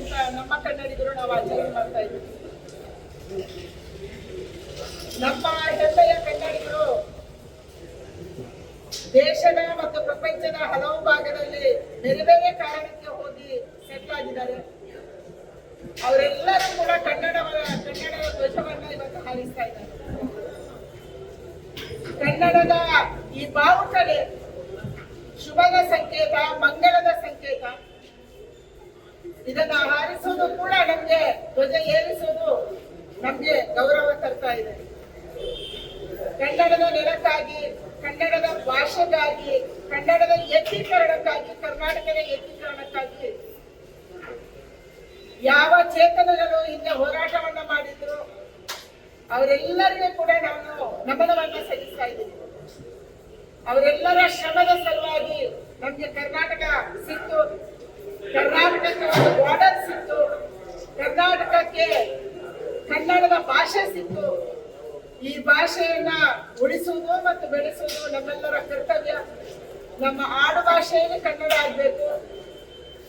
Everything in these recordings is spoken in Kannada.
ಅಂತ ನಮ್ಮ ಕನ್ನಡಿಗರು ನಾವು ಆಚರಣೆ ಮಾಡ್ತಾ ಇದ್ದೀವಿ. ನಮ್ಮ ಹೆಮ್ಮೆಯ ಕನ್ನಡಿಗರು ದೇಶದ ಮತ್ತು ಪ್ರಪಂಚದ ಹಲವು ಭಾಗದಲ್ಲಿ ಬೇರೆ ಬೇರೆ ಕಾರಣಕ್ಕೆ ಹೋಗಿ ಸೆಟ್ಲ್ ಆಗಿದ್ದಾರೆ. ಅವರೆಲ್ಲರೂ ಕೂಡ ಕನ್ನಡದ ಧ್ವಜವನ್ನ ಇವತ್ತು ಹಾರಿಸ್ತಾ ಇದ್ದಾರೆ. ಕನ್ನಡದ ಈ ಬಾವುಟನೆ ಶುಭದ ಸಂಕೇತ, ಮಂಗಳದ ಸಂಕೇತ. ಇದನ್ನ ಹಾರಿಸುವುದು ಕೂಡ ನಮ್ಗೆ, ಧ್ವಜ ಏರಿಸುವುದು ನಮ್ಗೆ ಗೌರವ ತರ್ತಾ ಇದೆ. ಕನ್ನಡದ ನೆಲಕ್ಕಾಗಿ, ಕನ್ನಡದ ಭಾಷೆಗಾಗಿ, ಕನ್ನಡದ ಏಕೀಕರಣಕ್ಕಾಗಿ, ಕರ್ನಾಟಕದ ಏಕೀಕರಣಕ್ಕಾಗಿ ಯಾವ ಚೇತನಗಳು ಹಿಂದೆ ಹೋರಾಟವನ್ನ ಮಾಡಿದ್ರು ಅವರೆಲ್ಲರಿಗೂ ಕೂಡ ನಾನು ನಮನವನ್ನ ಸಲ್ಲಿಸ್ತಾ ಇದ್ದೀನಿ. ಅವರೆಲ್ಲರ ಶ್ರಮದ ಸಲುವಾಗಿ ನಮ್ಗೆ ಕರ್ನಾಟಕ ಸಿಕ್ತು, ಕರ್ನಾಟಕಕ್ಕೆ ಒಂದು ಬಾರ್ಡರ್ ಸಿಕ್ತು, ಕರ್ನಾಟಕಕ್ಕೆ ಕನ್ನಡದ ಭಾಷೆ ಸಿಕ್ತು. ಈ ಭಾಷೆಯನ್ನ ಉಳಿಸುವುದು ಮತ್ತು ಬೆಳೆಸುವುದು ನಮ್ಮೆಲ್ಲರ ಕರ್ತವ್ಯ. ನಮ್ಮ ಆಡು ಭಾಷೆಯಲ್ಲಿ ಕನ್ನಡ ಆಗ್ಬೇಕು,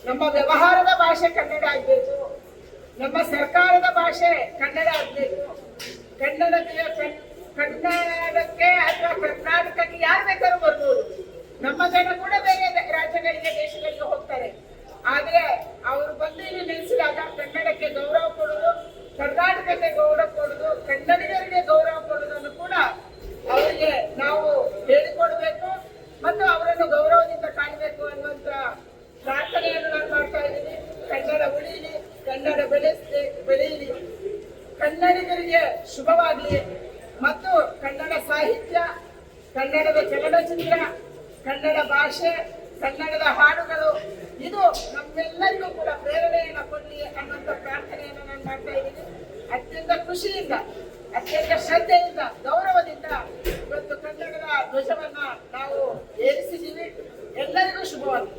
ನಮ್ಮ ವ್ಯವಹಾರದ ಭಾಷೆ ಕನ್ನಡ ಆಗ್ಬೇಕು, ನಮ್ಮ ಸರ್ಕಾರದ ಭಾಷೆ ಕನ್ನಡ ಆಗ್ಬೇಕು. ಕನ್ನಡಕ್ಕೆ ಅಥವಾ ಕರ್ನಾಟಕಕ್ಕೆ ಯಾರು ಬೇಕಾದ್ರೂ ಬರ್ಬೋದು. ನಮ್ಮ ಜನ ಕೂಡ ಬೇರೆ ರಾಜ್ಯಗಳಿಗೆ, ದೇಶಗಳಿಗೆ ಹೋಗ್ತಾರೆ. ಆದ್ರೆ ಅವರು ಬಂದು ಇಲ್ಲಿ ನಿಲ್ಲಿಸಿದಾಗ ಕನ್ನಡಕ್ಕೆ ಗೌರವ ಕೊಡುವುದು, ಕರ್ನಾಟಕಕ್ಕೆ ಗೌರವ ಕೊಡುವುದು, ಕನ್ನಡಿಗರಿಗೆ ಗೌರವ ಕೊಡುವುದನ್ನು ಕೂಡ ಅವರಿಗೆ ನಾವು ಹೇಳಿಕೊಡ್ಬೇಕು ಮತ್ತು ಅವರನ್ನು ಗೌರವದಿಂದ ಕಾಣಬೇಕು ಅನ್ನುವಂತ ಪ್ರಾರ್ಥನೆಯನ್ನು ನಾನು ಮಾಡ್ತಾ ಇದ್ದೀನಿ. ಕನ್ನಡ ಉಳಿಯಲಿ, ಕನ್ನಡ ಬೆಳೆಯಲಿ, ಕನ್ನಡಿಗರಿಗೆ ಶುಭವಾಗಲಿ ಮತ್ತು ಕನ್ನಡ ಸಾಹಿತ್ಯ, ಕನ್ನಡದ ಚಲನಚಿತ್ರ, ಕನ್ನಡ ಭಾಷೆ, ಕನ್ನಡದ ಹಾಡುಗಳು ಇದು ನಮ್ಮೆಲ್ಲರಿಗೂ ಕೂಡ ಪ್ರೇರಣೆಯನ್ನು ಕೊಡಲಿ ಅನ್ನುವಂಥ ಪ್ರಾರ್ಥನೆಯನ್ನು ನಾನು ಮಾಡ್ತಾ ಇದ್ದೀನಿ. ಅತ್ಯಂತ ಖುಷಿಯಿಂದ, ಅತ್ಯಂತ ಶ್ರದ್ಧೆಯಿಂದ, ಗೌರವದಿಂದ ಇವತ್ತು ಕನ್ನಡದ ಧ್ವಜವನ್ನ ನಾವು ಏರಿಸಿದ್ದೀವಿ. ಎಲ್ಲರಿಗೂ ಶುಭವಾಗಲಿ.